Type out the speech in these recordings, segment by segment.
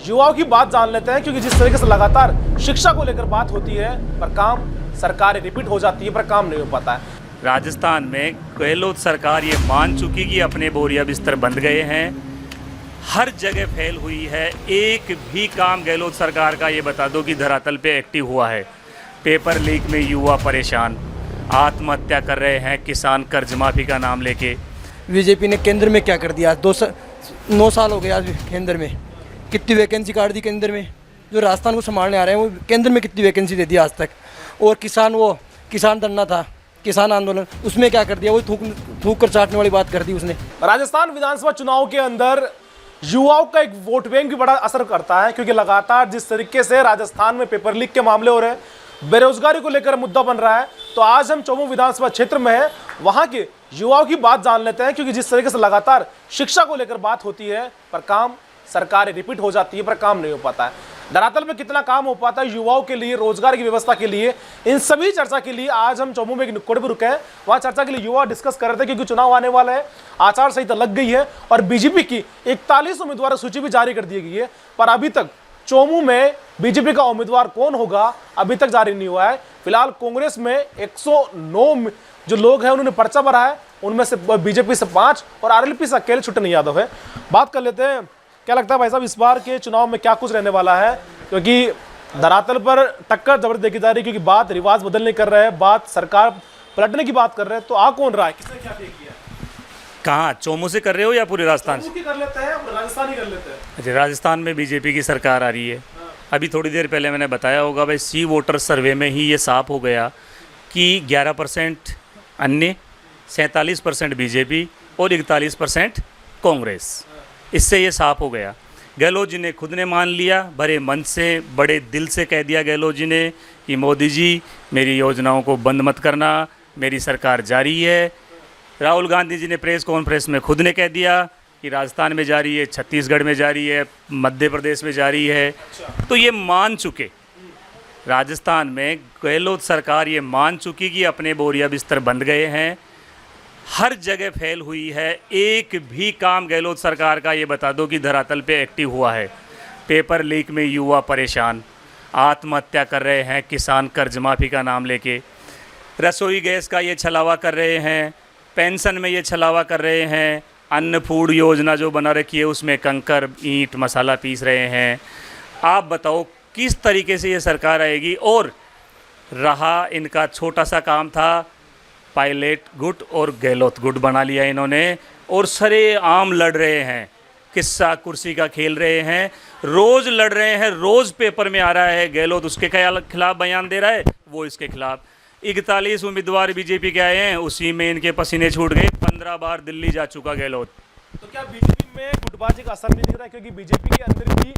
युवाओं की बात जान लेते हैं, क्योंकि जिस तरीके से लगातार शिक्षा को लेकर बात होती है पर काम सरकार रिपीट हो जाती है पर काम नहीं हो पाता है। राजस्थान में गहलोत सरकार ये मान चुकी कि अपने बोरिया बिस्तर बंद गए हैं, हर जगह फैल हुई है। एक भी काम गहलोत सरकार का ये बता दो कि धरातल पे एक्टिव हुआ है। पेपर लीक में युवा परेशान, आत्महत्या कर रहे हैं किसान कर्ज माफ़ी का नाम लेके। बीजेपी ने केंद्र में क्या कर दिया? 9 साल हो गए आज केंद्र में। कितनी वैकेंसी काट दी केंद्र में? जो राजस्थान को संभालने आ रहे हैं वो केंद्र में कितनी वैकेंसी दे दी आज तक? और किसान धरना था, किसान आंदोलन, उसमें क्या कर दिया? वो थूक कर चाटने वाली बात कर दी उसने। राजस्थान विधानसभा चुनाव के अंदर युवाओं का एक वोट बैंक भी बड़ा असर करता है, क्योंकि लगातार जिस तरीके से राजस्थान में पेपर लीक के मामले हो रहे हैं, बेरोजगारी को लेकर मुद्दा बन रहा है, तो आज हम चौमू विधानसभा क्षेत्र में है, वहां के युवाओं की बात जान लेते हैं, क्योंकि जिस तरीके से लगातार शिक्षा को लेकर बात होती है पर काम सरकार रिपीट हो जाती है पर काम नहीं हो पाता है। धरातल में कितना काम हो पाता है युवाओं के लिए, रोजगार की व्यवस्था के लिए, इन सभी चर्चा के लिए आज हम चौमू में एक नुक्कड़ पर रुके हैं। वहां चर्चा के लिए युवा डिस्कस कर रहे थे, क्योंकि चुनाव आने वाला है, आचार संहिता लग गई है और बीजेपी की 41 उम्मीदवार सूची भी जारी कर दी गई है, पर अभी तक चौमू में बीजेपी का उम्मीदवार कौन होगा अभी तक जारी नहीं हुआ है। फिलहाल कांग्रेस में 109 जो लोग हैं उन्होंने पर्चा भरा है, उनमें से बीजेपी से 5 और आरएलपी से अकेले छुट्टन यादव है। बात कर लेते हैं, क्या लगता है भाई साहब इस बार के चुनाव में क्या कुछ रहने वाला है? क्योंकि धरातल पर टक्कर जबरदस्त देखी जा रही है, क्योंकि बात रिवाज बदलने कर रहे हैं, बात सरकार पलटने की बात कर रहे हैं, तो आ कौन रहा है, किसने क्या किया? कहाँ, चौमू से कर रहे हो या पूरे राजस्थान से? कर लेते हैं, राजस्थान ही कर लेते हैं। अच्छा, राजस्थान में बीजेपी की सरकार आ रही है। अभी थोड़ी देर पहले मैंने बताया होगा भाई, सी वोटर सर्वे में ही ये साफ हो गया कि 11% अन्य, 47% बीजेपी और 41% कांग्रेस। इससे ये साफ हो गया। गहलोत जी ने खुद ने मान लिया, बड़े मन से बड़े दिल से कह दिया गहलोत जी ने कि मोदी जी मेरी योजनाओं को बंद मत करना, मेरी सरकार जारी है। राहुल गांधी जी ने प्रेस कॉन्फ्रेंस में खुद ने कह दिया कि राजस्थान में जारी है, छत्तीसगढ़ में जारी है, मध्य प्रदेश में जारी है। तो ये मान चुके, राजस्थान में गहलोत सरकार ये मान चुकी कि अपने बोरिया बिस्तर बंद गए हैं, हर जगह फैल हुई है। एक भी काम गहलोत सरकार का ये बता दो कि धरातल पे एक्टिव हुआ है। पेपर लीक में युवा परेशान, आत्महत्या कर रहे हैं किसान कर्ज माफ़ी का नाम लेके, रसोई गैस का ये छलावा कर रहे हैं, पेंशन में ये छलावा कर रहे हैं, अन्न फूड योजना जो बना रखी है उसमें कंकर ईंट मसाला पीस रहे हैं। आप बताओ किस तरीके से ये सरकार आएगी? और रहा इनका छोटा सा काम था, पायलट गुट और गहलोत गुट बना लिया इन्होंने, और सरेआम लड़ रहे हैं, किस्सा कुर्सी का खेल रहे हैं, रोज़ लड़ रहे हैं, रोज़ पेपर में आ रहा है गहलोत उसके खिलाफ बयान दे रहा है, वो इसके खिलाफ। 41 उम्मीदवार बीजेपी के आए हैं, उसी में इनके पसीने छूट गए। 15 बार दिल्ली जा चुका गहलोत। तो क्या बीजेपी में गुटबाजी का असर नहीं दिख रहा है? क्योंकि बीजेपी के अंदर भी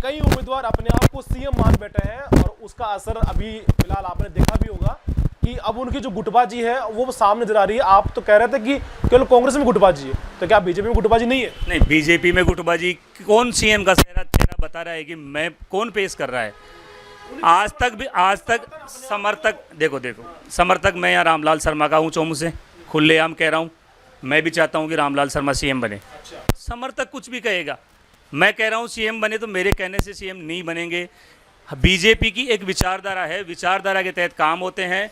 कई उम्मीदवार अपने आप को सीएम मान बैठे हैं और उसका असर अभी फिलहाल आपने देखा भी होगा कि अब उनकी जो गुटबाजी है वो सामने नजर आ रही है। आप तो कह रहे थे कि केवल कांग्रेस में गुटबाजी है, तो क्या बीजेपी में गुटबाजी नहीं है? नहीं, बीजेपी में गुटबाजी कौन सीएम का चेहरा बता रहा है कि मैं कौन पेश कर रहा है? आज तक समर्थक देखो समर्थक मैं यहाँ रामलाल शर्मा का हूँ, चौमू से खुलेआम कह रहा हूँ, मैं भी चाहता हूँ कि रामलाल शर्मा सीएम बने। समर्थक कुछ भी कहेगा, मैं कह रहा हूँ सीएम बने, तो मेरे कहने से सीएम नहीं बनेंगे। बीजेपी की एक विचारधारा है, विचारधारा के तहत काम होते हैं।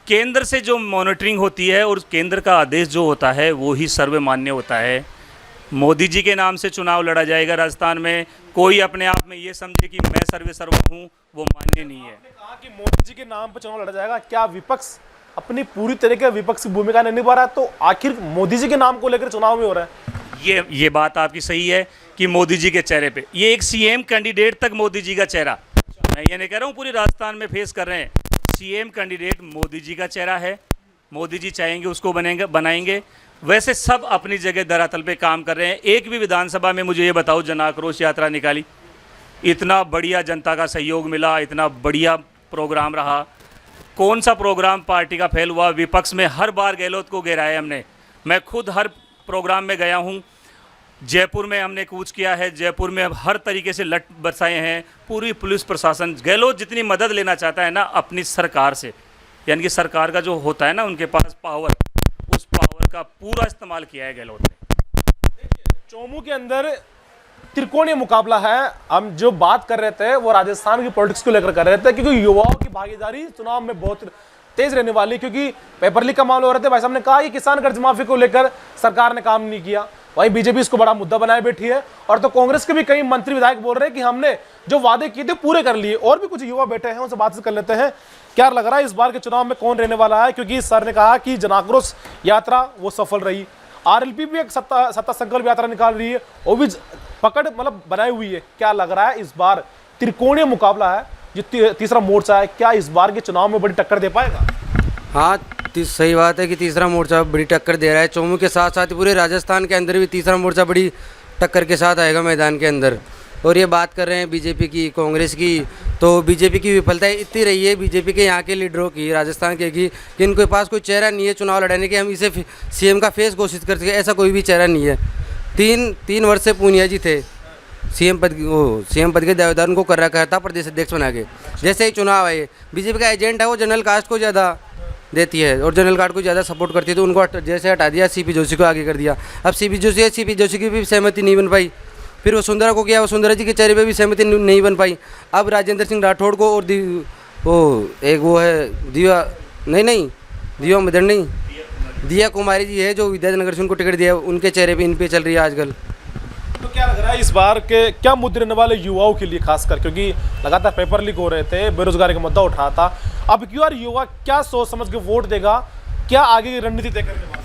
केंद्र से जो मॉनिटरिंग होती है और केंद्र का आदेश जो होता है वो ही सर्वमान्य होता है। मोदी जी के नाम से चुनाव लड़ा जाएगा राजस्थान में, कोई अपने आप में ये समझे कि मैं सर्वा हूँ, वो मान्य नहीं है। आपने कहा कि मोदी जी के नाम पर चुनाव लड़ा जाएगा, क्या विपक्ष अपनी पूरी तरीके विपक्ष की भूमिका नहीं निभा रहा है? तो आखिर मोदी जी के नाम को लेकर चुनाव में हो रहा है। ये बात आपकी सही है कि मोदी जी के चेहरे पे, ये एक सीएम कैंडिडेट तक मोदी जी का चेहरा, मैं ये नहीं कह रहा हूँ पूरी राजस्थान में फेस कर रहे हैं, सीएम कैंडिडेट मोदी जी का चेहरा है। मोदी जी चाहेंगे उसको बनाएंगे। वैसे सब अपनी जगह धरातल पे काम कर रहे हैं। एक भी विधानसभा में मुझे ये बताओ जन आक्रोश यात्रा निकाली, इतना बढ़िया जनता का सहयोग मिला, इतना बढ़िया प्रोग्राम रहा, कौन सा प्रोग्राम पार्टी का फेल हुआ? विपक्ष में हर बार गहलोत को घेराया हमने, मैं खुद हर प्रोग्राम में गया हूँ। जयपुर में हमने कूच किया है, जयपुर में हर तरीके से लट बरसाए हैं। पूरी पुलिस प्रशासन, गहलोत जितनी मदद लेना चाहता है ना अपनी सरकार से, यानी कि सरकार का जो होता है ना उनके पास पावर, उस पावर का पूरा इस्तेमाल किया है गहलोत ने। चौमू के अंदर त्रिकोणीय मुकाबला है। हम जो बात कर रहे थे वो राजस्थान की पॉलिटिक्स को लेकर कर रहे थे, क्योंकि युवाओं की भागीदारी चुनाव में बहुत तेज रहने वाली, क्योंकि पेपर लीक का मामला हो रहे थे। भाई साहब ने कहा कि किसान कर्ज माफी को लेकर सरकार ने काम नहीं किया, वहीं बीजेपी इसको बड़ा मुद्दा बनाए बैठी है। और तो कांग्रेस के भी कई मंत्री विधायक बोल रहे हैं कि हमने जो वादे किए थे पूरे कर लिए। और भी कुछ युवा बैठे हैं, उनसे बातचीत कर लेते हैं। क्या लग रहा है इस बार के चुनाव में कौन रहने वाला है, क्योंकि सर ने कहा कि जनाक्रोश यात्रा वो सफल रही, आरएलपी भी एक सत्ता संकल्प यात्रा निकाल रही है, वो भी पकड़ मतलब बनाई हुई है। क्या लग रहा है इस बार त्रिकोणीय मुकाबला है, जो तीसरा मोर्चा है, क्या इस बार के चुनाव में बड़ी टक्कर दे पाएगा? हाँ, सही बात है कि तीसरा मोर्चा बड़ी टक्कर दे रहा है। चौमू के साथ साथ पूरे राजस्थान के अंदर भी तीसरा मोर्चा बड़ी टक्कर के साथ आएगा मैदान के अंदर। और ये बात कर रहे हैं बीजेपी की, कांग्रेस की, तो बीजेपी की विफलता इतनी रही है बीजेपी के यहाँ के लीडरों की, राजस्थान के की, कि इनके पास कोई चेहरा नहीं है चुनाव लड़ाने के। हम इसे सीएम का फेस घोषित कर सके, ऐसा कोई भी चेहरा नहीं है। तीन वर्ष से पूनिया जी थे सीएम पद के दावेदार, उनको कर रखा था प्रदेश अध्यक्ष बना के। जैसे ही चुनाव आए, बीजेपी का एजेंट है वो जनरल कास्ट को ज़्यादा देती है और जनरल कार्ड को ज़्यादा सपोर्ट करती है, तो उनको जैसे हटा दिया, सीपी जोशी को आगे कर दिया। अब सीपी जोशी की भी सहमति नहीं बन पाई। फिर वसुंधरा को किया, वसुंधरा जी के चेहरे पे भी सहमति नहीं बन पाई। अब राजेंद्र सिंह राठौड़ को और दिया कुमारी जी है जो विद्यानगर से उनको टिकट दिया, उनके चेहरे पे इन पे चल रही है आजकल। तो क्या लग रहा है इस बार के क्या मुद्दे रहने वाले युवाओं के लिए, खासकर क्योंकि लगातार पेपर लीक हो रहे थे, बेरोजगारी का मुद्दा उठा था। अब की बार युवा क्या सोच समझ के वोट देगा, क्या आगे की रणनीति तय करने वाला?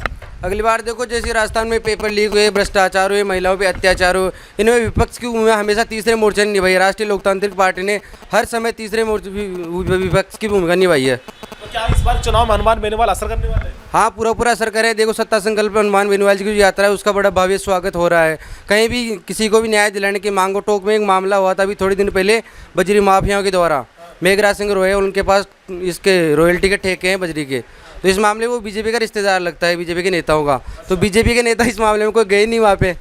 अगली बार देखो, जैसे राजस्थान में पेपर लीक हुए, भ्रष्टाचार हुए, महिलाओं पे अत्याचार हुए, इनमें विपक्ष की भूमिका हमेशा तीसरे मोर्चे ने निभाई। राष्ट्रीय लोकतांत्रिक पार्टी ने हर समय तीसरे मोर्चे विपक्ष की भूमिका निभाई है। तो क्या इस बार चुनाव में हनुमान बेनीवाल असर करने वाले हैं? हाँ, पूरा असर करे। देखो, सत्ता संकल्प हनुमान बेनीवाल जी की जो यात्रा है उसका बड़ा भव्य स्वागत हो रहा है। कहीं भी किसी को भी न्याय दिलाने की मांगो टोक में एक मामला हुआ था अभी थोड़े दिन पहले बजरी माफियाओं के द्वारा। मेघराज सिंह रोय, उनके पास इसके रॉयल्टी के ठेके हैं बजरी के, तो इस मामले में वो बीजेपी का रिश्तेदार लगता है, बीजेपी के नेताओं का। तो बीजेपी के नेता इस मामले में कोई गए नहीं वहाँ पे।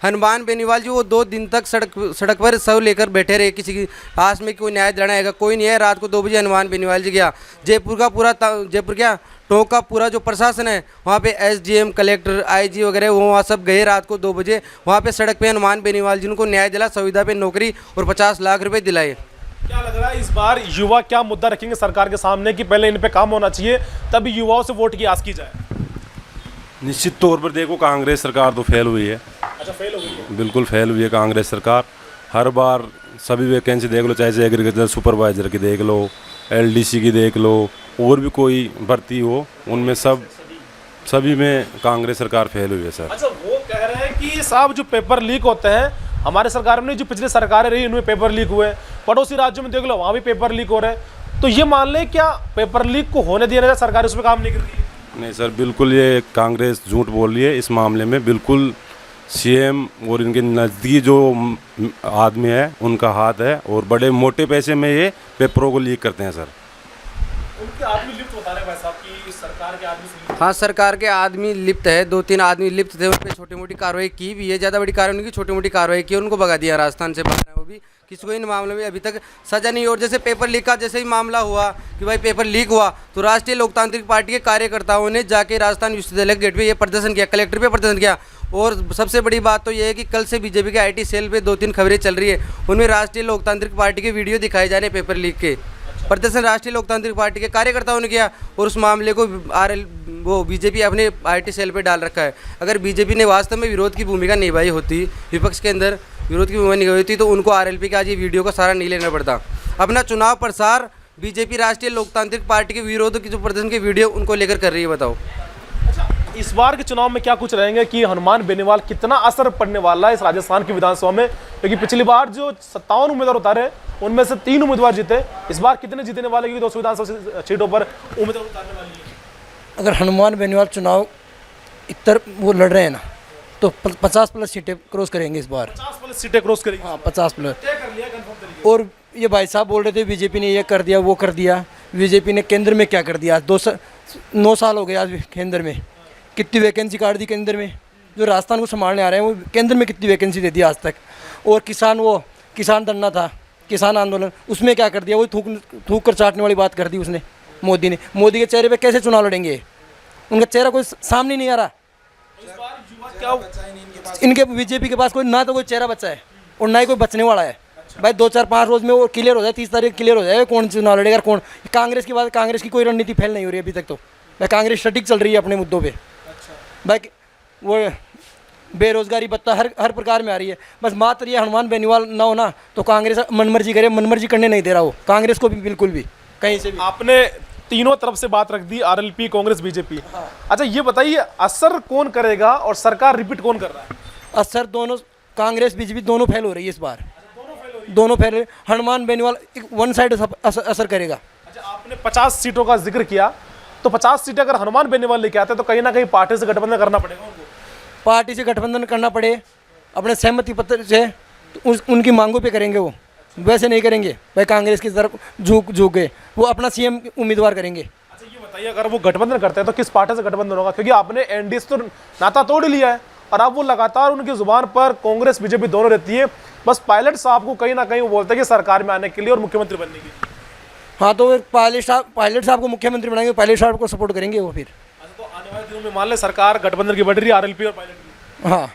हनुमान बेनीवाल जी वो 2 दिन तक सड़क पर सब लेकर बैठे रहे, किसी की आस में कोई न्याय दिलाना आएगा, कोई नहीं है। रात को 2 बजे हनुमान बेनीवाल जी गया। जयपुर क्या टोंक का पूरा जो प्रशासन है वहाँ पे एसडीएम, कलेक्टर, आईजी वगैरह वो वहाँ सब गए रात को 2 बजे। वहाँ पे सड़क पे हनुमान बेनीवाल जी उनको न्याय दिला, संविदा पे नौकरी और 50 लाख रुपये दिलाए। क्या लग रहा है इस बार युवा क्या मुद्दा रखेंगे सरकार के सामने कि पहले इन पे काम होना चाहिए, तभी युवाओं से वोट की आस की जाए? निश्चित तौर पर देखो, कांग्रेस सरकार तो फेल हुई है। अच्छा, फेल हो गई है? बिल्कुल फेल हुई है कांग्रेस सरकार। हर बार सभी वैकेंसी देख लो, चाहे एग्रीकल्चर सुपरवाइजर की देख लो, एलडीसी की देख लो, और भी कोई भर्ती हो, उनमें सभी में कांग्रेस सरकार फेल हुई है सर। अच्छा, वो कह रहे हैं कि साहब जो पेपर लीक होते हैं, हमारे सरकार में जो पिछली सरकारें रही उनमें पेपर लीक हुए, पड़ोसी राज्यों में देख लो वहाँ भी पेपर लीक हो रहे हैं। तो ये मान लें क्या पेपर लीक को होने दिया जाए, सरकार उस पर काम नहीं करती है? नहीं सर, बिल्कुल ये कांग्रेस झूठ बोल रही है इस मामले में। बिल्कुल सीएम और इनके नज़दीकी जो आदमी है उनका हाथ है, और बड़े मोटे पैसे में ये पेपरों को लीक करते हैं सर। उनके आदमी लिप्त बता रहे हैं भाई साहब की सरकार के आदमी से लिप्त। हाँ, सरकार के आदमी लिप्त है, 2-3 आदमी लिप्त थे, उन पर छोटी मोटी कार्रवाई की भी है, ज़्यादा बड़ी कार्रवाई नहीं की, छोटी मोटी कार्रवाई की, उनको भगा दिया राजस्थान से बाहर है। वो भी किसी को इन मामले में अभी तक सजा नहीं। और जैसे पेपर लीक का जैसे ही मामला हुआ कि भाई पेपर लीक हुआ, तो राष्ट्रीय लोकतांत्रिक पार्टी के कार्यकर्ताओं ने जाके राजस्थान विश्वविद्यालय गेट पे ये प्रदर्शन किया, कलेक्टर पे प्रदर्शन किया। और सबसे बड़ी बात तो ये है कि कल से बीजेपी के आईटी सेल पे 2-3 खबरें चल रही है, उनमें राष्ट्रीय लोकतांत्रिक पार्टी के वीडियो दिखाए जा रहे हैं पेपर लीक के। प्रदर्शन राष्ट्रीय लोकतांत्रिक पार्टी के कार्यकर्ताओं ने किया और उस मामले को बीजेपी अपने आईटी सेल पे डाल रखा है। अगर बीजेपी ने वास्तव में विरोध की भूमिका निभाई होती, विपक्ष के अंदर विरोध की भूमिका निभाई होती, तो उनको आरएलपी का आज ये वीडियो का सहारा नहीं लेना पड़ता। अपना चुनाव प्रसार बीजेपी राष्ट्रीय लोकतांत्रिक पार्टी के विरोध की जो प्रदर्शन के वीडियो उनको लेकर कर रही है। बताओ इस बार के चुनाव में क्या कुछ रहेंगे कि हनुमान बेनीवाल कितना असर पड़ने वाला है इस राजस्थान की विधानसभा में, क्योंकि पिछली बार जो 57 उम्मीदवार उतारे उनमें से 3 उम्मीदवार जीते, इस बार कितने जीतने वाले, क्योंकि 200 विधानसभा सीटों पर उम्मीदवार उतारने वाली है? अगर हनुमान बेनीवाल चुनाव इतर वो लड़ रहे हैं ना, तो 50+ सीटें क्रॉस करेंगे इस बार। 50+ सीटें क्रॉस करेंगे? हाँ, 50+। तय कर लिया कंफर्म तरीके। और ये भाई साहब बोल रहे थे बीजेपी ने ये कर दिया, वो कर दिया। बीजेपी ने केंद्र में क्या कर दिया? आज 9 साल हो गए आज केंद्र में। कितनी वैकेंसी काट दी केंद्र में? जो राजस्थान को संभालने आ रहे हैं वो केंद्र में कितनी वैकेंसी दे दी आज तक? और किसान धरना था, किसान आंदोलन, उसमें क्या कर दिया? वो थूक कर चाटने वाली बात कर दी उसने, मोदी ने। मोदी के चेहरे पे कैसे चुनाव लड़ेंगे? उनका चेहरा कोई सामने नहीं आ रहा। इनके बीजेपी के पास कोई ना तो कोई चेहरा बचा है, और ना ही कोई बचने वाला है। भाई 2-4-5 रोज में वो क्लियर हो जाए, 30 तारीख क्लियर हो जाए कौन चुनाव लड़ेगा कौन। कांग्रेस की बात, कांग्रेस की कोई रणनीति फैल नहीं हो रही अभी तक तो। भाई कांग्रेस सटीक चल रही है अपने मुद्दों पे। भाई वो बेरोजगारी भत्ता हर प्रकार में आ रही है। बस मात्र ये हनुमान बेनीवाल ना हो ना तो कांग्रेस मनमर्जी करे, मनमर्जी करने नहीं दे रहा वो कांग्रेस को भी, बिल्कुल भी कहीं से भी। आपने तीनों तरफ से बात रख दी, आरएलपी, कांग्रेस, बीजेपी। अच्छा ये बताइए असर कौन करेगा और सरकार रिपीट कौन कर रहा है? असर दोनों, कांग्रेस बीजेपी दोनों फेल हो रही है इस बार। दोनों फेल रही। हनुमान बेनीवाल वन साइड असर करेगा। अच्छा आपने 50 सीटों का जिक्र किया, तो 50 सीटें अगर हनुमान बेनीवाल लेके आते हैं तो कहीं ना कहीं पार्टी से गठबंधन करना पड़ेगा उनको। पार्टी से गठबंधन करना पड़े, अपने सहमति पत्र से तो उनकी मांगों पे करेंगे वो, वैसे नहीं करेंगे। भाई कांग्रेस की तरफ झुक गए, वो अपना सीएम उम्मीदवार करेंगे। अच्छा ये बताइए अगर वो गठबंधन करते हैं तो किस पार्टी से गठबंधन होगा? क्योंकि आपने एनडीए से तो नाता तोड़ लिया है और अब वो लगातार उनकी जुबान पर कांग्रेस बीजेपी दोनों रहती है, बस पायलट साहब को कहीं ना कहीं वो बोलते हैं कि सरकार में आने के लिए और मुख्यमंत्री बनने के लिए। हाँ तो पायलट साहब को मुख्यमंत्री बनाएंगे, पायलट साहब को सपोर्ट करेंगे वो फिर। अच्छा तो आने वाले दिनों में मान ले सरकार गठबंधन की बढ़ रही है, आरएलपी और पायलट की। हाँ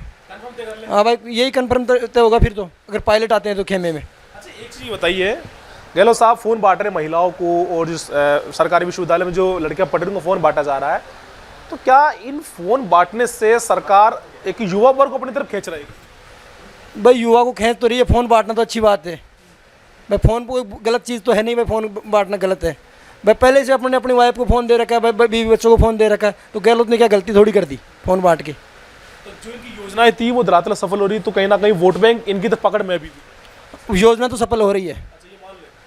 हाँ भाई यही कन्फर्म तय होगा फिर तो, अगर पायलट आते हैं तो खेमे में। अच्छा एक चीज़ बताइए, गहलोत साहब फ़ोन बांट रहे महिलाओं को और जिस सरकारी विश्वविद्यालय में जो लड़कियां पढ़ रही हैं उनको फ़ोन बांटा जा रहा है, तो क्या इन फ़ोन बांटने से सरकार एक युवा वर्ग को अपनी तरफ खींच रही है? भाई युवा को खींच तो रही है, फ़ोन बांटना तो अच्छी बात है भाई। फ़ोन कोई गलत चीज़ तो है नहीं भाई, फ़ोन बांटना गलत है भाई। पहले से अपने अपनी वाइफ को फ़ोन दे रखा है भाई, बीवी बच्चों को फ़ोन दे रखा है, तो गहलोत ने क्या गलती थोड़ी कर दी फ़ोन बांट के। तो जो इनकी योजनाएं थी वो धरातल सफल हो रही, तो कहीं ना कहीं वोट बैंक इनकी तो पकड़ में भी थी। योजना तो सफल हो रही है।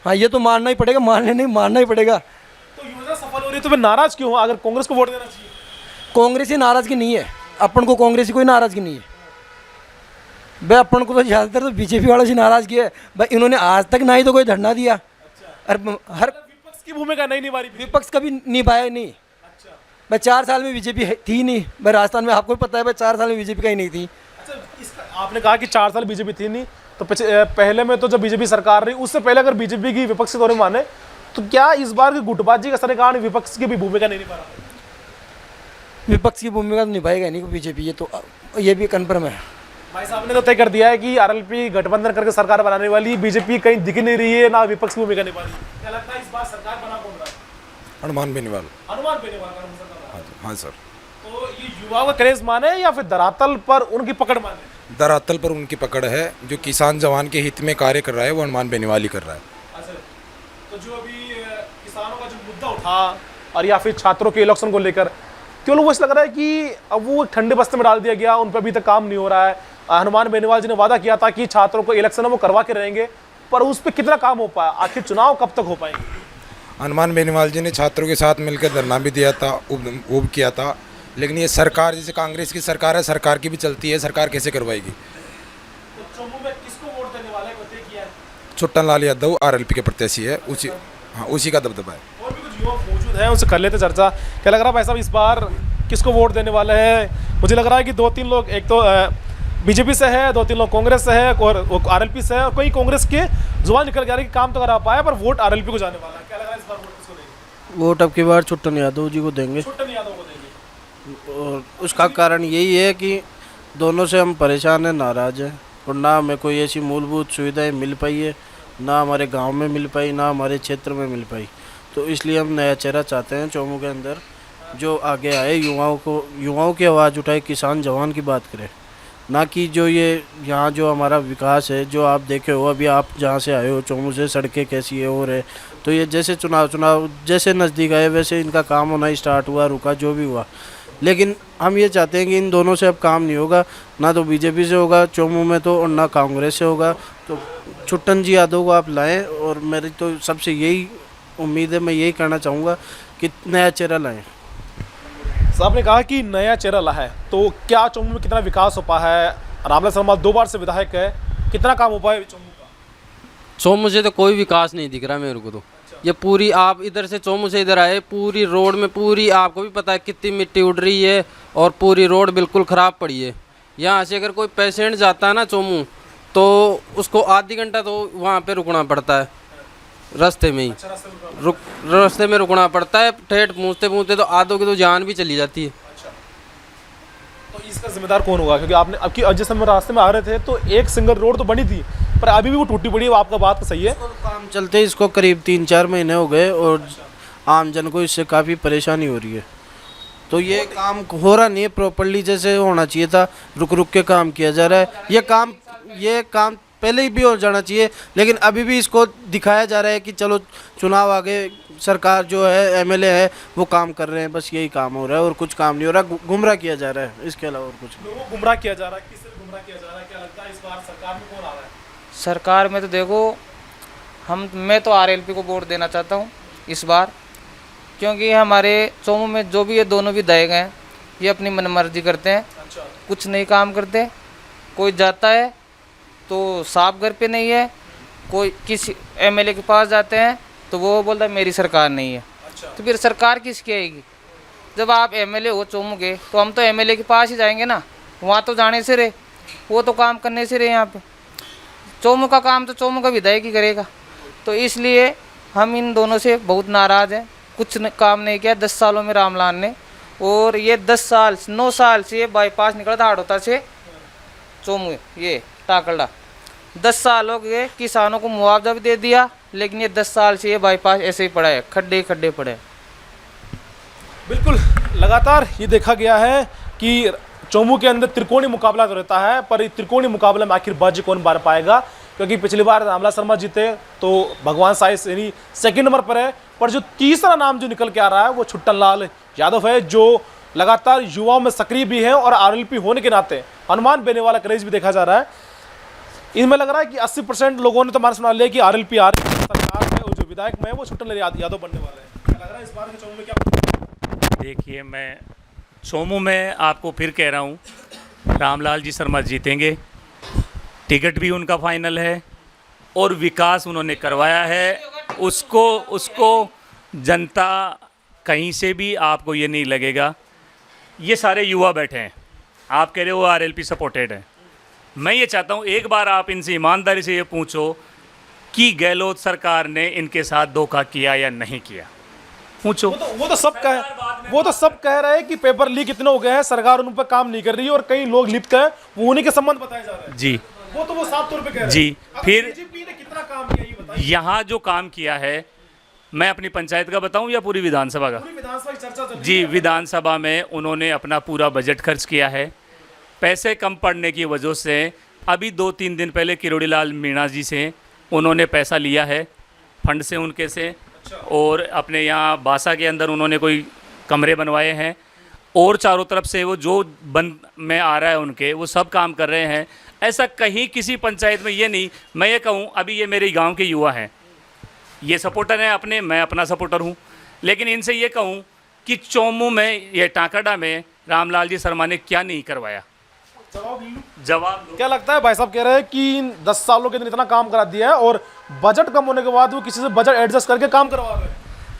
हाँ ये तो मानना ही पड़ेगा, मानना ही पड़ेगा। तो योजना सफल हो रही है तो फिर नाराज क्यों हो? अगर कांग्रेस को वोट देना चाहिए। कांग्रेस ही नाराज़गी नहीं है, अपन को कांग्रेस की कोई नाराज़गी नहीं है भाई। अपन को तो ज़्यादातर तो बीजेपी वालों से नाराज़गी है भाई। इन्होंने आज तक ना ही तो कोई धरना दिया, हर विपक्ष की भूमिका नहीं निभा रही। विपक्ष कभी निभाया नहीं भाई। 4 साल में बीजेपी थी नहीं भाई राजस्थान में, आपको भी पता है भाई 4 साल में बीजेपी का ही नहीं थी। अच्छा आपने कहा कि 4 साल बीजेपी थी नहीं, तो पहले में तो जब बीजेपी सरकार रही उससे पहले अगर बीजेपी की विपक्ष के दौर में माने तो क्या इस बार की गुटबाजी का असर के कारण विपक्ष की भी भूमिका नहीं निभा रहा? विपक्ष की भूमिका तो निभाएगा नहीं बीजेपी, ये तो ये भी कन्फर्म है। भाई साहब ने तो तय कर दिया है कि आरएलपी गठबंधन करके सरकार बनाने वाली, बीजेपी कहीं दिख नहीं रही है, ना विपक्ष की भूमिका निभा रही है। क्या लगता है इस बार सरकार बना कौन रहा है? हनुमान बेनीवाल। हनुमान बेनीवाल का सरकार। हाँ सर। तो ये युवाओं का क्रेज माने या फिर धरातल पर उनकी पकड़ माने? धरातल पर उनकी पकड़ है, जो किसान जवान के हित में कार्य कर रहा है वो हनुमान बेनीवाल ही कर रहा है। अच्छा तो जो अभी किसानों का जो मुद्दा उठा और या फिर छात्रों के इलेक्शन को लेकर, केवल वो लग रहा है कि अब वो ठंडे बस्ते में डाल दिया गया, उन पर अभी तक काम नहीं हो रहा है। हनुमान बेनीवाल जी ने वादा किया था कि छात्रों को इलेक्शन वो करवा के रहेंगे, पर उस पर कितना काम हो पाया? आखिर चुनाव कब तक हो पाएंगे? हनुमान बेनीवाल जी ने छात्रों के साथ मिलकर धरना भी दिया था, वो भी किया था, लेकिन ये सरकार जैसे कांग्रेस की सरकार है, सरकार की भी चलती है, सरकार कैसे करवाएगी? तो चुनाव में किसको वोट देने वाले तय किया है? छुट्टन लाल यादव आरएलपी के प्रत्याशी है, उसी का दबदबा है। और भी कुछ युवा मौजूद हैं, उनसे कर लेते चर्चा। क्या लग रहा है भाई साहब इस बार किसको वोट देने वाले हैं? मुझे लग रहा है कि 2-3 लोग, एक तो बीजेपी से है, 2-3 लोग कांग्रेस से है और आरएलपी से है, और कोई कांग्रेस के जुबान निकल गया कि काम तो करा पाया, पर वोट आरएलपी को जाने वाला है। क्या लग रहा है इस बार वोट किसको देंगे? वोट अब की बार छुट्टन यादव जी को देंगे, छुट्टन यादव को देंगे। और उसका कारण यही है कि दोनों से हम परेशान हैं, नाराज़ हैं, और ना हमें कोई ऐसी मूलभूत सुविधाएं मिल पाई है, ना हमारे गांव में मिल पाई, ना हमारे क्षेत्र में मिल पाई। तो इसलिए हम नया चेहरा चाहते हैं चौमू के अंदर, जो आगे आए, युवाओं की आवाज़ उठाए, किसान जवान की बात करे, ना कि जो ये यहाँ जो हमारा विकास है, जो आप देखे हो, अभी आप जहाँ से आए हो चौमू से, सड़कें कैसी है और है, तो ये जैसे चुनाव जैसे नज़दीक आए वैसे इनका काम होना स्टार्ट हुआ, रुका जो भी हुआ। लेकिन हम ये चाहते हैं कि इन दोनों से अब काम नहीं होगा, ना तो बीजेपी से होगा चौमू में तो, और ना कांग्रेस से होगा। तो छुट्टन जी यादव को आप लाएं, और मेरी तो सबसे यही उम्मीद है, मैं यही कहना चाहूँगा कि नया चेहरा लाएं। साहब ने कहा कि नया चेहरा ला है, तो क्या चौमू में कितना विकास हो पाया है? रामलाल शर्मा 2 बार से विधायक है, कितना काम हो पाया चौमू का? चौमू से तो कोई विकास नहीं दिख रहा मेरे को तो। ये पूरी, आप इधर से चौमू से इधर आए, पूरी रोड में पूरी, आपको भी पता है कितनी मिट्टी उड़ रही है, और पूरी रोड बिल्कुल ख़राब पड़ी है। यहाँ से अगर कोई पेशेंट जाता है ना चौमू, तो उसको आधी घंटा तो वहाँ पे रुकना पड़ता है, रास्ते में ही रास्ते में रुकना पड़ता है। ठेठ पहुँचते तो आधों की तो जान भी चली जाती है। तो इसका जिम्मेदार कौन होगा? क्योंकि आपने अब की जिस समय रास्ते में आ रहे थे तो एक सिंगल रोड तो बनी थी, पर अभी भी वो टूटी पड़ी है, आपका बात तो सही है। काम चलते इसको करीब 3-4 महीने हो गए और आम जन को इससे काफ़ी परेशानी हो रही है। तो ये काम हो रहा नहीं है प्रॉपरली जैसे होना चाहिए था, रुक रुक के काम किया जा रहा है। ये काम पहले ही भी हो जाना चाहिए, लेकिन अभी भी इसको दिखाया जा रहा है कि चलो चुनाव आगे, सरकार जो है एमएलए है वो काम कर रहे हैं, बस यही काम हो रहा है और कुछ काम नहीं हो रहा, गुमराह किया जा रहा है, इसके अलावा और कुछ नहीं। लोगों को गुमराह किया जा रहा है, किससे गुमराह किया जा रहा है? क्या लगता है इस बार सरकार में कौन आ रहा है? सरकार में तो देखो मैं तो आरएलपी को वोट देना चाहता हूँ इस बार, क्योंकि हमारे चोमू में जो भी ये दोनों विधायक हैं ये अपनी मनमर्जी करते हैं, कुछ नहीं काम करते। कोई जाता है तो साफ घर पे नहीं है, कोई किसी एमएलए के पास जाते हैं तो वो बोलता है मेरी सरकार नहीं है। तो फिर सरकार किसकी आएगी? जब आप एमएलए हो चोमू के तो हम तो एमएलए के पास ही जाएंगे ना, वहाँ तो जाने से रहे, वो तो काम करने से रहे। यहाँ पे चोमू का काम तो चोमू का विधायक ही करेगा। तो इसलिए हम इन दोनों से बहुत नाराज़ हैं। कुछ काम नहीं किया 10 सालों में रामलाल ने, और ये 9 साल से ये बाईपास निकला था हाड़ौता से चोमू, ये टाकड़ा 10 साल हो गए, किसानों को मुआवजा भी दे दिया, लेकिन ये 10 साल से ये बाईपास ऐसे ही पड़ा है, खड्डे खड्डे पड़े हैं। बिल्कुल, लगातार ये देखा गया है कि चोमू के अंदर त्रिकोणी मुकाबला तो रहता है, पर इस त्रिकोणी मुकाबले में आखिर बाजी कौन बार पाएगा? क्योंकि पिछली बार रामलाल शर्मा जीते तो भगवान साई यानी सेकंड नंबर पर है, पर जो तीसरा नाम जो निकल के आ रहा है वो छुट्टन लाल यादव है, जो लगातार युवाओं में सक्रिय भी है और आरएलपी होने के नाते अनुमान बेने वाला क्रेज भी देखा जा रहा है। इनमें लग रहा है कि 80% लोगों ने तो मान सुना लिया कि आरएलपी आ रही है, सरकार है और जो विधायक में है वो छुट्टन लाल यादव बनने वाले हैं। क्या लग रहा है इस बार के चोमू में क्या? देखिए, मैं चोमू में आपको फिर कह रहा हूँ, रामलाल जी शर्मा जीतेंगे, टिकट भी उनका फाइनल है और विकास उन्होंने करवाया है, उसको जनता कहीं से भी आपको ये नहीं लगेगा। ये सारे युवा बैठे हैं, आप कह रहे हो आरएलपी सपोर्टेड है, मैं ये चाहता हूँ एक बार आप इनसे ईमानदारी से ये पूछो कि गहलोत सरकार ने इनके साथ धोखा किया या नहीं किया, पूछो। वो तो सब कह रहे हैं कि पेपर लीक इतने हो गए हैं, सरकार उन पर काम नहीं कर रही है और कई लोग लिप्त हैं, वो उन्हीं के संबंध बताए जा रहे हैं। जी, वो साफ तौर पे कह रहे हैं। जी, फिर बीजेपी ने कितना काम किया ये बताइए। यहाँ जो काम किया है, मैं अपनी पंचायत का बताऊं या पूरी विधानसभा का? पूरी विधानसभा की चर्चा चल रही जी, है। विधानसभा में उन्होंने अपना पूरा बजट खर्च किया है। पैसे कम पड़ने की वजह से अभी 2-3 दिन पहले किरोड़ी लाल मीणा जी से उन्होंने पैसा लिया है फंड से उनके से, और अपने यहाँ बासा के अंदर उन्होंने कोई कमरे बनवाए हैं, और चारों तरफ से वो जो बन में आ रहा है उनके, वो सब काम कर रहे हैं। ऐसा कहीं किसी पंचायत में ये नहीं, मैं ये कहूँ, अभी ये मेरे गांव के युवा हैं, ये सपोर्टर हैं अपने, मैं अपना सपोर्टर हूँ, लेकिन इनसे ये कहूँ कि चोमू में, ये टाकड़ा में रामलाल जी शर्मा ने क्या नहीं करवाया? जवाब दो। क्या लगता है? भाई साहब कह रहे हैं कि 10 सालों के अंदर इतना काम करा दिया है और बजट कम होने के बाद वो किसी से बजट एडजस्ट करके काम करवा रहे हैं।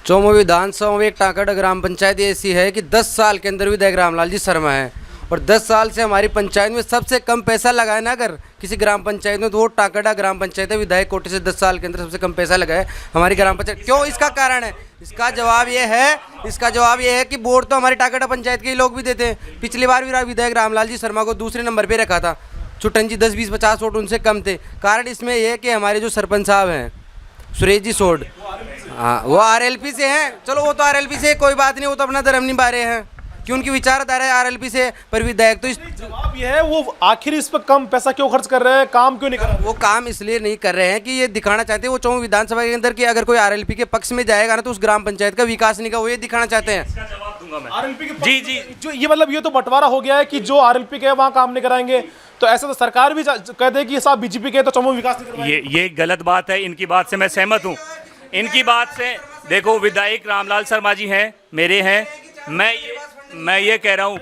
चोमू विधानसभा में एक टाकड़ा ग्राम पंचायत ऐसी है कि 10 साल के अंदर विधायक रामलाल जी शर्मा है, और 10 साल से हमारी पंचायत में सबसे कम पैसा लगाया ना अगर किसी ग्राम पंचायत में, तो वो टाकड़ा ग्राम पंचायत है। विधायक कोटे से 10 साल के अंदर सबसे कम पैसा लगाया हमारी ग्राम पंचायत। क्यों? इसका कारण है, इसका जवाब ये है कि वोट तो हमारी टाकड़ा पंचायत के ही लोग भी देते हैं। पिछली बार भी विधायक रामलाल जी शर्मा को दूसरे नंबर पर रखा था, छुट्टन जी 10-20-50 वोट उनसे कम थे। कारण इसमें यह है कि हमारे जो सरपंच साहब हैं सुरेश जी सोड, हाँ, वो आरएलपी से हैं। चलो वो तो आरएलपी से, कोई बात नहीं, वो तो अपना धर्म निभा रहे हैं कि उनकी विचारधारा है आरएलपी से, पर विधायक तो जवाब ये है, वो आखिर इस पर कम पैसा क्यों खर्च कर रहे हैं, काम क्यों नहीं कर रहे? वो काम इसलिए नहीं कर रहे हैं कि ये दिखाना चाहते हैं वो चोमू विधानसभा के अंदर कि अगर कोई आरएलपी के पक्ष में जाएगा ना तो उस ग्राम पंचायत का विकास नहीं का, वो ये दिखाना चाहते हैं। इसका जवाब दूंगा मैं। आरएलपी के जी, जी। जो ये मतलब ये तो बंटवारा हो गया है कि जो आरएलपी के है वहाँ काम नहीं कराएंगे, तो ऐसा तो सरकार भी कहते हैं कि साहब बीजेपी के तो चोमू विकास नहीं करवाएंगे। ये गलत बात है, इनकी बात से मैं सहमत हूँ। इनकी बात से, देखो, विधायक रामलाल शर्मा जी हैं, मेरे हैं, मैं ये कह रहा हूँ,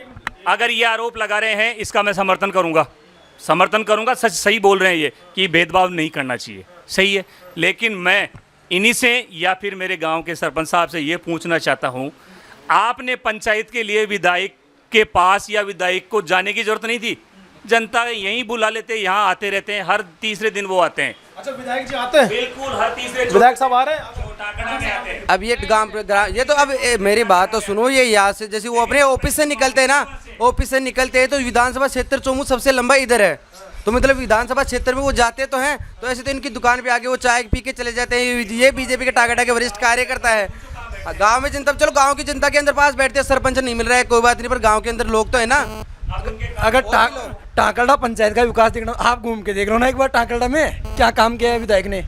अगर ये आरोप लगा रहे हैं इसका मैं समर्थन करूँगा। सच सही बोल रहे हैं ये कि भेदभाव नहीं करना चाहिए, सही है, लेकिन मैं इन्हीं से या फिर मेरे गांव के सरपंच साहब से ये पूछना चाहता हूँ, आपने पंचायत के लिए विधायक के पास या विधायक को जाने की जरूरत नहीं थी, जनता यहीं बुला लेते, यहाँ आते रहते हैं, हर तीसरे दिन वो आते हैं। अच्छा, विधायक जी आते हैं? बिल्कुल, हर तीसरे विधायक साहब आ रहे हैं। अब ये गांव ये तो अब मेरी बात तो सुनो, ये यहाँ से जैसे वो अपने ऑफिस से निकलते हैं ना, ऑफिस से निकलते हैं तो विधानसभा क्षेत्र चोमू सबसे लंबा इधर है, तो मतलब विधानसभा क्षेत्र में वो जाते तो हैं, तो ऐसे तो इनकी दुकान पे आके वो चाय पी के चले जाते हैं। ये बीजेपी के टाटा के वरिष्ठ कार्यकर्ता है। गांव में जनता, चलो गांव की जनता के अंदर पास बैठते हैं, सरपंच नहीं मिल रहा है कोई बात नहीं, पर गांव के अंदर लोग तो है ना। अगर टाकरडा पंचायत का विकास देखना, आप घूम के देख लो ना एक बार टाकरडा में क्या काम किया है विधायक ने।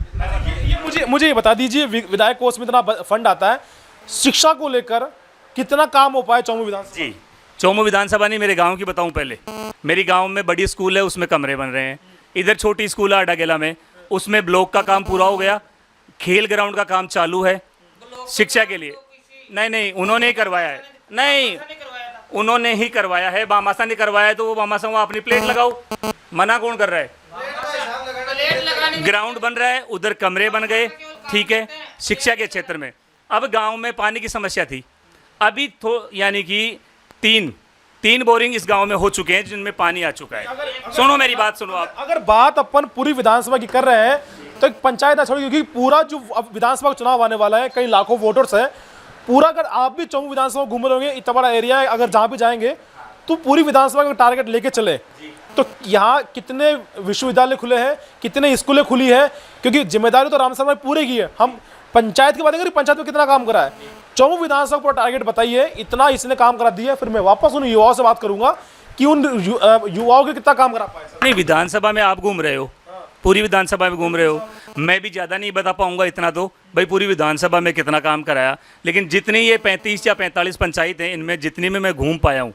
मुझे ये बता दीजिए, विधायक कोष में इतना फंड आता है, शिक्षा को लेकर कितना काम हो पाया चोमू विधानसभा? जी, चोमू विधानसभा नहीं, मेरे गांव की बताऊं पहले। मेरी गांव में बड़ी स्कूल है, उसमें कमरे बन रहे हैं। इधर छोटी स्कूल है अडागेला में, उसमें ब्लॉक का काम पूरा हो गया। खेल ग्राउंड का काम चालू है शिक्षा के लिए। नहीं, उन्होंने ही करवाया है। नहीं, उन्होंने ही करवाया है। बामासा ने करवाया है तो वो बामासा वहाँ अपनी प्लेट लगाओ, मना कौन कर रहा है? ग्राउंड बन रहा है, उधर कमरे बन गए, ठीक है, शिक्षा के क्षेत्र में। अब गांव में पानी की समस्या थी, अभी तो यानी कि तीन बोरिंग इस गांव में हो चुके हैं जिनमें पानी आ चुका है। सुनो मेरी बात, सुनो आप। अगर बात अपन पूरी विधानसभा की कर रहे हैं तो एक पंचायत ना छोड़िए, क्योंकि पूरा जो अब विधानसभा का चुनाव आने वाला है, कई लाखों वोटर्स हैं पूरा। अगर आप भी चोमू विधानसभा घूम रहे होंगे, इतना बड़ा एरिया है, अगर जहाँ भी जाएंगे तो पूरी विधानसभा का टारगेट लेके चले, तो यहाँ कितने विश्वविद्यालय खुले हैं, कितने स्कूलें खुली है, क्योंकि जिम्मेदारी तो रामसर में पूरे की है। हम पंचायत की बात करें, पंचायत में कितना काम करा है, चोमू विधानसभा पर टारगेट बताइए, इतना इसने काम करा दिया। फिर मैं वापस उन युवाओं से बात करूंगा कि उन युवाओं के कितना काम करा पाए। नहीं, विधानसभा में आप घूम रहे हो, पूरी विधानसभा में घूम रहे हो, मैं भी ज़्यादा नहीं बता पाऊंगा इतना तो भाई पूरी विधानसभा में कितना काम कराया, लेकिन जितनी ये 35 या 45 पंचायत हैं, इनमें जितनी में मैं घूम पाया हूँ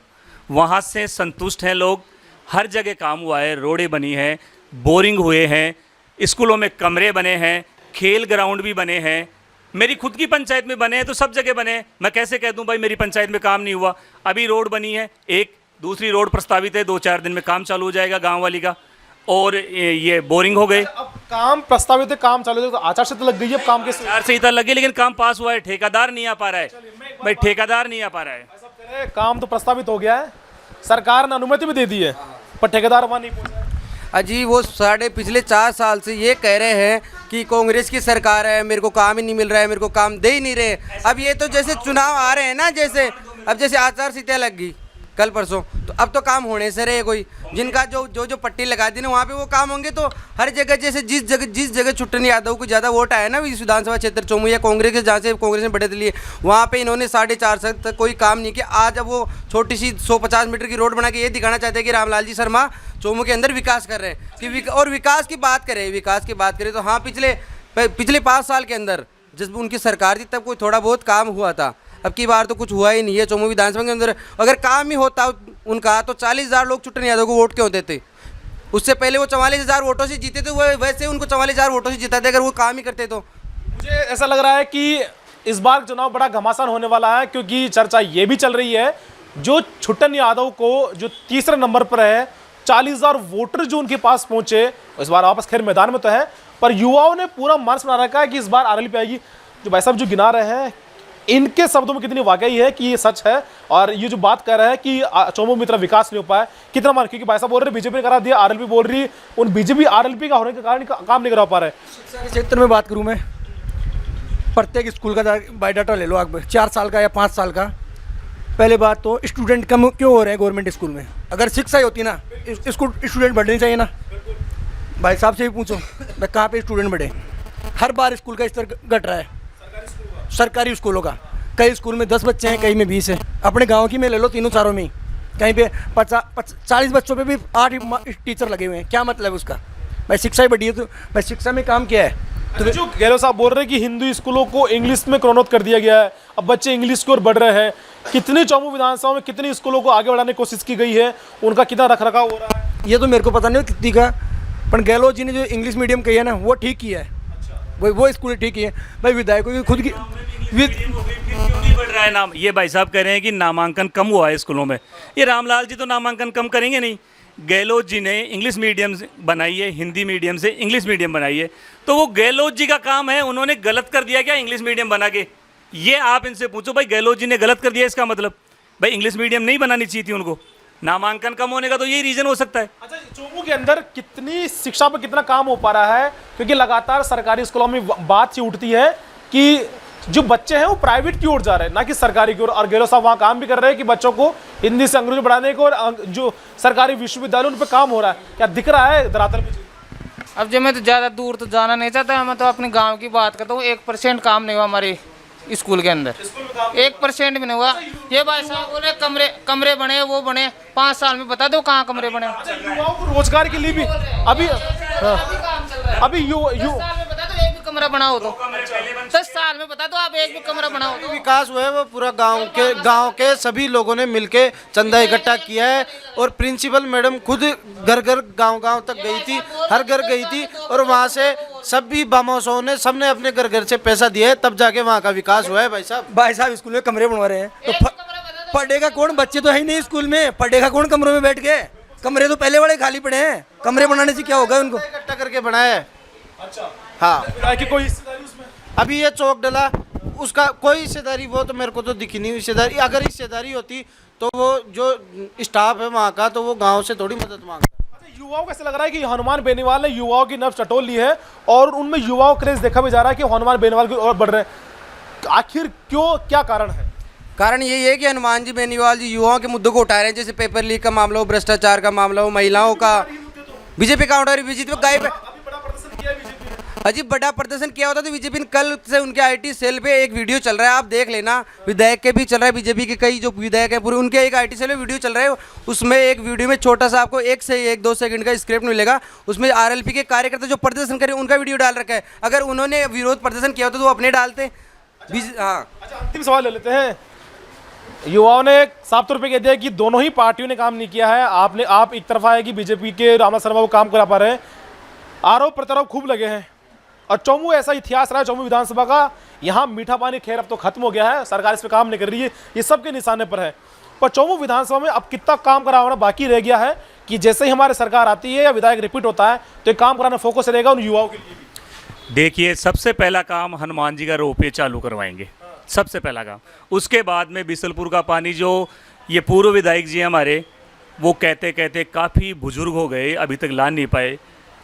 वहाँ से संतुष्ट हैं लोग। हर जगह काम हुआ है, रोडें बनी हैं, बोरिंग हुए हैं, स्कूलों में कमरे बने हैं, खेल ग्राउंड भी बने हैं। मेरी खुद की पंचायत में बने हैं तो सब जगह बने हैं। मैं कैसे कह दूं भाई मेरी पंचायत में काम नहीं हुआ? अभी रोड बनी है, एक दूसरी रोड प्रस्तावित है, 2-4 दिन में काम चालू हो जाएगा गांव वाली का। और ये बोरिंग हो गए। अब काम प्रस्तावित है, काम चालू है, तो आचार संहिता लग गई है, अब काम कैसे? आचार संहिता लगी, लेकिन काम पास हुआ है, ठेकेदार नहीं आ पा रहा है भाई, ठेकेदार नहीं आ पा रहा है। काम तो प्रस्तावित हो गया है, सरकार ने अनुमति भी दे दी है, पर ठेकेदार वहाँ नहीं पहुँचा। अजी वो पिछले 4 साल से ये कह रहे हैं कि कांग्रेस की सरकार है, मेरे को काम ही नहीं मिल रहा है, मेरे को काम दे ही नहीं रहे। अब ये तो जैसे चुनाव आ रहे हैं ना, जैसे अब जैसे आचार संहिता लग गई कल परसों, तो अब तो काम होने से रहे। कोई जिनका जो पट्टी लगा दी ना वहाँ पे वो काम होंगे। तो हर जगह जैसे जिस जगह छुट्टन यादव को ज़्यादा वोट आया ना इस विधानसभा क्षेत्र चोमू या कांग्रेस के, जहाँ से कांग्रेस ने बढ़त ली है, वहाँ पे इन्होंने 4.5 तक कोई काम नहीं किया। आज अब वो छोटी सी 150 मीटर की रोड बना के ये दिखाना चाहते हैं कि रामलाल जी शर्मा चोमू के अंदर विकास कर रहे हैं कि और विकास की बात करें तो हाँ, पिछले 5 साल के अंदर जब उनकी सरकार थी तब कोई थोड़ा बहुत काम हुआ था। अब की बार तो कुछ हुआ ही नहीं है चोमू विधानसभा के अंदर। अगर काम ही होता उनका तो 40,000 लोग छुट्टन यादव को वोट क्यों देते? उससे पहले वो 44,000 वोटों से जीते थे, वो वैसे उनको 44,000 वोटों से जिताते अगर वो काम ही करते तो। मुझे ऐसा लग रहा है कि इस बार चुनाव बड़ा घमासान होने वाला है, क्योंकि चर्चा ये भी चल रही है जो छुट्टन यादव को जो तीसरे नंबर पर है, 40,000 वोटर जो उनके पास पहुंचे, इस बार वापस खैर मैदान में तो है, पर युवाओं ने पूरा मार्च बना रखा है कि इस बार आरएलपी आएगी। जो भाई साहब जो गिना रहे हैं, इनके शब्दों में कितनी वाकई है कि ये सच है, और ये जो बात कर रहे हैं कि चोमू में इतना विकास नहीं हो पाया, कितना मान, क्योंकि भाई साहब बोल रहे हैं बीजेपी ने करा दिया, आरएलपी बोल रही है उन बीजेपी आरएलपी का होने के कारण काम नहीं करा पा रहे। शिक्षा के क्षेत्र में बात करूँ मैं, प्रत्येक स्कूल का बायोडाटा ले लो आप, 4 साल का या 5 साल का। पहले बात तो स्टूडेंट कम क्यों हो रहे हैं गवर्नमेंट स्कूल में? अगर शिक्षा ही होती ना, स्टूडेंट बढ़ने चाहिए ना। भाई साहब से भी पूछो मैं कहाँ पे स्टूडेंट बढ़े? हर बार स्कूल का स्तर घट रहा है, सरकारी स्कूलों का। कई स्कूल में 10 बच्चे हैं, कई में 20 है। अपने गांव की में ले लो, तीनों चारों में ही कहीं पे 40 बच्चों पे भी 8 टीचर लगे हुए हैं। क्या मतलब है उसका? भाई शिक्षा ही बढ़ी है, तो भाई शिक्षा में काम किया है। तो जो गहलोत साहब बोल रहे हैं कि हिंदू स्कूलों को इंग्लिश में क्रोनोत कर दिया गया है, अब बच्चे इंग्लिश की ओर बढ़ रहे हैं। कितनी चोमू विधानसभा में कितनी स्कूलों को आगे बढ़ाने की कोशिश की गई है, उनका कितना रखरखाव हो रहा है, ये तो मेरे को पता नहीं कितनी का, पर गहलोत जी ने जो इंग्लिश मीडियम कही है ना, वो ठीक किया है। वो स्कूल ठीक है भाई। विधायकों की खुद की क्यों नहीं बढ़ रहा है नाम? ये भाई साहब कह रहे हैं कि नामांकन कम हुआ है स्कूलों में। ये रामलाल जी तो नामांकन कम करेंगे नहीं। गहलोत जी ने इंग्लिश मीडियम बनाई है, हिंदी मीडियम से इंग्लिश मीडियम बनाई है, तो वो गहलोत जी का काम है। उन्होंने गलत कर दिया क्या इंग्लिश मीडियम बना के? ये आप इनसे पूछो भाई, गहलोत जी ने गलत कर दिया, इसका मतलब भाई इंग्लिश मीडियम नहीं बनानी चाहिए थी उनको। नामांकन कम होने का तो यही रीजन हो सकता है। अच्छा, चोमू के अंदर कितनी शिक्षा पर कितना काम हो पा रहा है? क्योंकि लगातार सरकारी स्कूलों में बात सी उठती है कि जो बच्चे हैं वो प्राइवेट की ओर जा रहे हैं, ना कि सरकारी की ओर। और गहलोत साहब वहाँ काम भी कर रहे हैं कि बच्चों को हिंदी से अंग्रेजी पढ़ाने को, और जो सरकारी विश्वविद्यालय उन पर काम हो रहा है। क्या दिख रहा है धरातल पे? अब जो मैं तो ज़्यादा दूर तो जाना नहीं चाहता, मैं तो अपने गांव की बात करता हूँ। 1% काम नहीं हुआ हमारे स्कूल के अंदर, 1% भी नहीं हुआ। ये भाई साहब बोले कमरे बने, वो बने, 5 साल में बता दो कहाँ कमरे बने। युवाओं को रोजगार के लिए भी अभी अभी बता दो एक भी कमरा बनाओ तो 10 साल में बता दो आप एक भी कमरा बनाओ तो। विकास हुआ है वो पूरा गांव के सभी लोगों ने मिलके चंदा इकट्ठा किया है और प्रिंसिपल मैडम खुद घर गांव तक गई थी, हर घर गई थी और वहां से सभी बामोसों ने सबने अपने घर से पैसा दिया है, तब जाके वहां का विकास हुआ है। भाई साहब स्कूल में कमरे बनवा रहे हैं तो पढ़ेगा कौन? बच्चे तो है ही नहीं स्कूल में, पढ़ेगा कौन कमरों में बैठ के? कमरे तो पहले वाले खाली पड़े हैं, कमरे बनाने से क्या होगा? उनको इकट्ठा करके बनाया है। अच्छा, हाँ, कि कोई हिस्सेदारी उसमें? अभी ये चौक डला, उसका कोई हिस्सेदारी वो तो मेरे को तो दिखी नहीं हिस्सेदारी। अगर हिस्सेदारी होती तो वो जो स्टाफ है वहाँ का, तो वो गांव से थोड़ी मदद मांगता। अच्छा, युवाओं को ऐसा लग रहा है कि हनुमान बेनीवाल ने युवाओं की नब्ज टटोल ली है और उनमें युवाओं क्रेज देखा भी जा रहा है कि हनुमान बेनीवाल की ओर बढ़ रहे हैं। आखिर क्यों, क्या कारण है? कारण यही है कि हनुमान जी बेनीवाल जी युवाओं के मुद्दों को उठा रहे हैं, जैसे पेपर लीक का मामला हो, भ्रष्टाचार का मामला हो, महिलाओं का। बीजेपी काउंटर बीजेपी गाय अजीब बड़ा प्रदर्शन किया होता तो बीजेपी ने कल से उनके आईटी सेल पे एक वीडियो चल रहा है, आप देख लेना। विधायक के भी चल रहा है, बीजेपी के कई जो विधायक है पूरे उनके एक आईटी सेल में वीडियो चल रहा है। उसमें एक वीडियो में छोटा सा आपको 1 से 1-2 सेकंड का स्क्रिप्ट मिलेगा, उसमें आरएलपी के कार्यकर्ता जो प्रदर्शन करें उनका वीडियो डाल रखा है। अगर उन्होंने विरोध प्रदर्शन किया होता तो वो अपने डालते। हाँ, अच्छा, अंतिम सवाल ले लेते हैं। युवाओं ने साफ तौर पे कह दिया कि दोनों ही पार्टियों ने काम नहीं किया है। आप एक तरफा है कि बीजेपी के रामनाथ शर्मा वो काम करा पा रहे हैं, आरोप प्रत्यारोप खूब लगे हैं। और चौमू ऐसा इतिहास रहा है चौमू विधानसभा का, यहाँ मीठा पानी खैर अब तो खत्म हो गया है, सरकार इस पर काम नहीं कर रही है, ये सबके निशाने पर है। पर चौमू विधानसभा में अब कितना काम कराना बाकी रह गया है कि जैसे ही हमारी सरकार आती है या विधायक रिपीट होता है तो ये काम कराना फोकस रहेगा उन युवाओं के लिए भी। देखिए, सबसे पहला काम हनुमान जी का रोपवे चालू करवाएंगे, सबसे पहला काम। उसके बाद में बिसलपुर का पानी, जो ये पूर्व विधायक जी हमारे, वो कहते कहते काफ़ी बुजुर्ग हो गए, अभी तक ला नहीं पाए।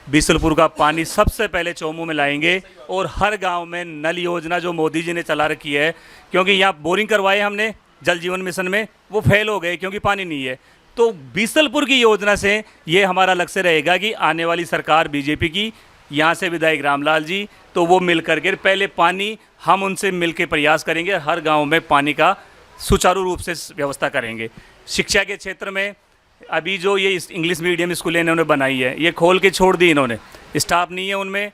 बिसलपुर का पानी सबसे पहले चौमू में लाएंगे और हर गांव में नल योजना जो मोदी जी ने चला रखी है, क्योंकि यहाँ बोरिंग करवाए हमने जल जीवन मिशन में, वो फेल हो गए क्योंकि पानी नहीं है। तो बिसलपुर की योजना से ये हमारा लक्ष्य रहेगा कि आने वाली सरकार बीजेपी की, यहाँ से विधायक रामलाल जी, तो वो मिल करके पहले पानी हम उनसे मिल के प्रयास करेंगे, हर गांव में पानी का सुचारू रूप से व्यवस्था करेंगे। शिक्षा के क्षेत्र में अभी जो ये इंग्लिश मीडियम स्कूलें इन्होंने बनाई है, ये खोल के छोड़ दी इन्होंने, स्टाफ नहीं है उनमें,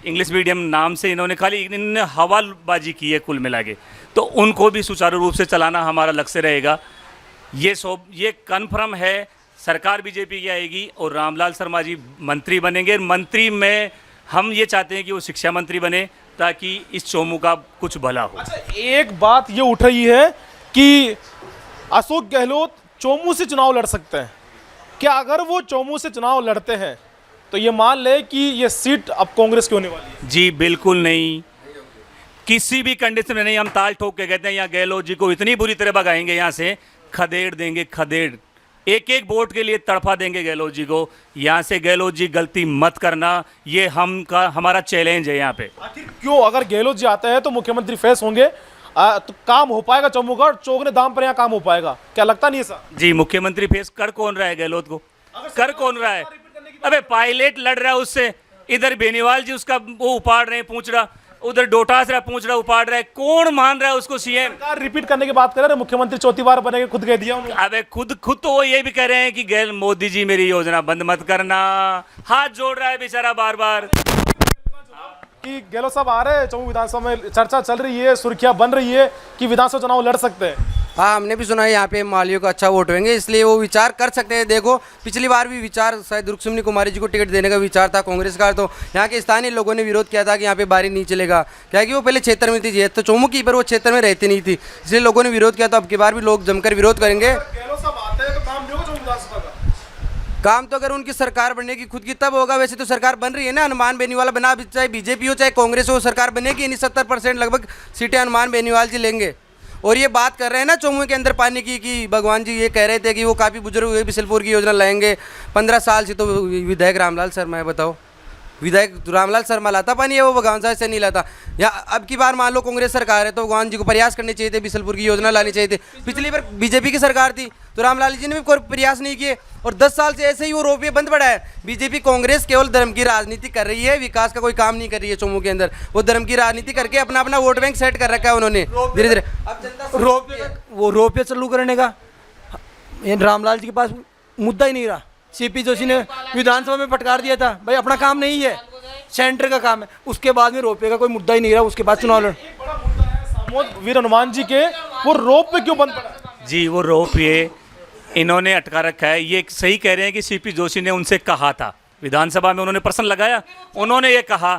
इंग्लिश मीडियम नाम से इन्होंने खाली इन्होंने हवाबाजी की है कुल मिला के। तो उनको भी सुचारू रूप से चलाना हमारा लक्ष्य रहेगा। ये कन्फर्म है, सरकार बीजेपी की आएगी और रामलाल शर्मा जी मंत्री बनेंगे। मंत्री में हम ये चाहते हैं कि वो शिक्षा मंत्री बने ताकि इस चौमू का कुछ भला हो। अच्छा, एक बात ये उठ रही है कि अशोक गहलोत चौमू से चुनाव लड़ सकते हैं। क्या अगर वो चौमू से चुनाव लड़ते हैं तो ये मान ले कि ये सीट अब कांग्रेस की होने वाली है? जी बिल्कुल नहीं, किसी भी कंडीशन में नहीं। हम ताल ठोक के कहते हैं यहाँ गहलोत जी को इतनी बुरी तरह भगाएंगे, यहाँ से खदेड़ देंगे, खदेड़ एक एक वोट के लिए तड़फा देंगे गहलोत जी को। यहाँ से गहलोत जी गलती मत करना, ये हमारा चैलेंज है यहाँ पे। आखिर क्यों? अगर गहलोत जी आते हैं तो मुख्यमंत्री फेस होंगे, तो काम हो पाएगा चौमू का, चौगने दाम पर यहाँ काम हो पाएगा? क्या लगता नहीं है सर? जी, मुख्यमंत्री फेस कर कौन रहा है गहलोत को? कर कौन रहा है? अबे पायलट लड़ रहा है उससे, इधर बेनीवाल जी उसका वो उपाड़ रहे हैं पूंछड़ा, उधर डोटासरा पूंछड़ा उपाड़ रहा है। कौन मान रहा है उसको सीएम? सरकार रिपीट करने की बात कर रहे हैं, मुख्यमंत्री चौथी बार बनेंगे, खुद कह दिया उन्होंने। अबे खुद तो वो ये भी कह रहे हैं कि मोदी जी मेरी योजना बंद मत करना, हाथ जोड़ रहा है बेचारा बार बार। कि गहलोत साहब आ रहे हैं चौमू विधानसभा में, चर्चा चल रही है, सुर्खियां बन रही है कि विधानसभा चुनाव लड़ सकते हैं। हाँ, हमने भी सुना है यहाँ पे मालियों का अच्छा वोट होंगे, इसलिए वो विचार कर सकते हैं। देखो, पिछली बार भी विचार शायद रुक्मिणी कुमारी जी को टिकट देने का विचार था कांग्रेस का, तो यहाँ के स्थानीय लोगों ने विरोध किया था कि यहाँ पे बारी नहीं चलेगा, क्या कि वो पहले क्षेत्र में थी, तो चौमू की पर वो क्षेत्र में रहती नहीं थी, इसलिए लोगों ने विरोध किया। तो अब की बार भी लोग जमकर विरोध करेंगे। गहलोत साहब आते हैं तो काम नहीं होगा चौमू विधानसभा का? काम तो अगर उनकी सरकार बनेगी खुद की तब होगा। वैसे तो सरकार बन रही है ना, हनुमान बेनीवाल बना, चाहे बीजेपी हो चाहे कांग्रेस हो, सरकार बनेगी। यानी 70% लगभग सीटें हनुमान बेनीवाल जी लेंगे। और ये बात कर रहे हैं ना चौमू के अंदर पानी की, कि भगवान जी ये कह रहे थे कि वो काफ़ी बुजुर्ग हुए बिसलपुर की योजना लाएंगे 15 साल से, तो विधायक रामलाल शर्मा है, बताओ विधायक रामलाल शर्मा लाता पानी है, वो भगवान साहब से नहीं लाता। या अब की बार मान लो कांग्रेस सरकार है तो भगवान जी को प्रयास करने चाहिए थे, बिसलपुर की योजना लानी चाहिए थे। पिछली बार बीजेपी की सरकार थी तो रामलाल जी ने भी कोई प्रयास नहीं किए, और 10 साल से ऐसे ही वो रोपवे बंद पड़ा है। बीजेपी कांग्रेस केवल धर्म की राजनीति कर रही है, विकास का कोई काम नहीं कर रही है। चोमू के अंदर वो धर्म की राजनीति करके अपना अपना वोट बैंक सेट कर रखा है उन्होंने धीरे धीरे। अब जनता रोपवे चालू करने का ये रामलाल जी के पास मुद्दा ही नहीं रहा। सीपी जोशी ने विधानसभा में फटकार दिया था, भाई अपना काम नहीं है, सेंटर का काम है। उसके बाद में रोपवे का कोई मुद्दा ही नहीं रहा, उसके बाद चुनाव लड़। वीर हनुमान जी के वो रोप पे क्यों बंद पड़ा? जी वो रोप ये इन्होंने अटका रखा है। ये सही कह रहे हैं कि सीपी जोशी ने उनसे कहा था, विधानसभा में उन्होंने प्रश्न लगाया, उन्होंने ये कहा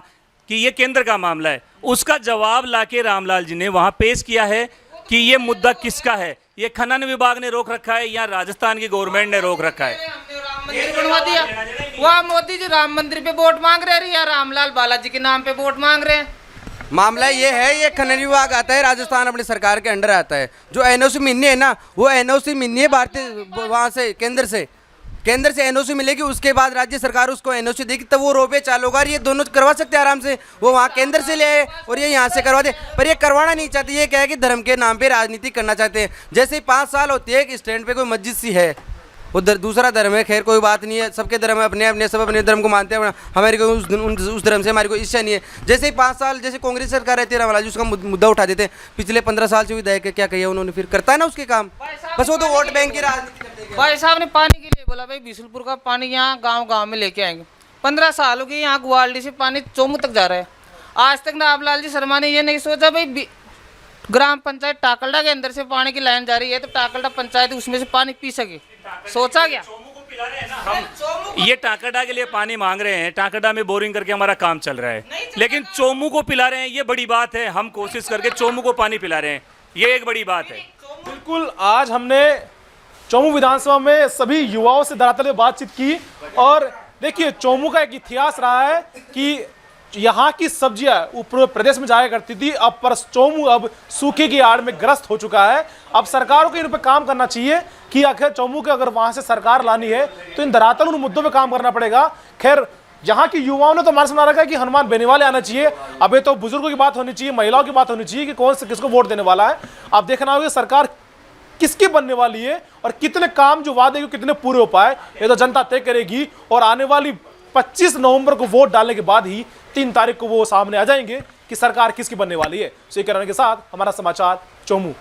कि ये केंद्र का मामला है। उसका जवाब लाके रामलाल जी ने वहाँ पेश किया है कि ये मुद्दा किसका है, ये खनन विभाग ने रोक रखा है या राजस्थान की गवर्नमेंट ने रोक रखा है। मंदिर बनवा दिया, वहाँ मोदी जी राम मंदिर पे वोट मांग रहे हैं या रामलाल बालाजी के नाम पे वोट मांग रहे हैं। मामला ये है, ये खनन विभाग आता है राजस्थान अपनी सरकार के अंडर आता है। जो एनओसी मिलनी है ना, वो एनओसी मिलनी है भारतीय वहाँ से केंद्र से एनओसी मिलेगी, उसके बाद राज्य सरकार उसको एनओसी देगी, तब वो रोपवे चालू होगा। ये दोनों करवा सकते हैं आराम से, वो वहाँ केंद्र से ले आए और ये यहाँ से करवा दे, पर ये करवाना नहीं चाहते। ये क्या है कि धर्म के नाम पे राजनीति करना चाहते हैं। जैसे ही 5 साल होती है कि स्टैंड पे कोई मस्जिद सी है, वो दूसरा धर्म है, खैर कोई बात नहीं है, सबके धर्म है अपने अपने, सब अपने धर्म को मानते हैं, हमारे को उस धर्म से हमारी कोई इच्छा नहीं है। जैसे ही 5 साल जैसे कांग्रेस सरकार रहती है, रामलाल जी उसका मुद्दा उठा देते हैं। पिछले 15 साल से विधायक क्या कहिए उन्होंने, फिर करता है ना उसके काम, बस वो तो वोट बैंक की राजनीति करते हैं। भाई साहब ने पानी के लिए बोला, भाई बिसलपुर का पानी यहाँ गाँव में लेके आएंगे। 15 साल हो गए यहाँ ग्वाल्डी से पानी चोमू तक जा रहा है। आज तक रामलाल जी शर्मा ने ये नहीं सोचा भाई ग्राम पंचायत टाकलडा के अंदर से पानी की लाइन जा रही है तो टाकलडा पंचायत उसमें से पानी पी सके। सोचा क्या? ये टाकरडा के लिए पानी मांग रहे हैं, टाकरडा में बोरिंग करके हमारा काम चल रहा है, लेकिन चोमू को पिला रहे हैं, ये बड़ी बात है। हम कोशिश करके चोमू को पानी पिला रहे हैं, ये एक बड़ी बात है। बिल्कुल, आज हमने चोमू विधानसभा में सभी युवाओं से धरातल में बातचीत की, और देखिए चोमू का एक इतिहास रहा है कि यहाँ की सब्जियां ऊपर प्रदेश में जाया करती थी, अब पर चोमू अब सूखे की आड़ में ग्रस्त हो चुका है। अब सरकारों को इन पर काम करना चाहिए कि आखिर चोमू के अगर वहां से सरकार लानी है तो इन धरातल उन मुद्दों पे काम करना पड़ेगा। खैर यहाँ की युवाओं ने तो मान बना रखा है कि हनुमान बेनीवाल आना चाहिए, अबे तो बुजुर्गों की बात होनी चाहिए, महिलाओं की बात होनी चाहिए कि कौन से किसको वोट देने वाला है। अब देखना होगा सरकार किसकी बनने वाली है और कितने काम जो वादे कितने पूरे हो पाए, ये तो जनता तय करेगी। और आने वाली 25 नवंबर को वोट डालने के बाद ही 3 तारीख को वो सामने आ जाएंगे कि सरकार किसकी बनने वाली है। तो ये कहने के साथ हमारा समाचार चोमू।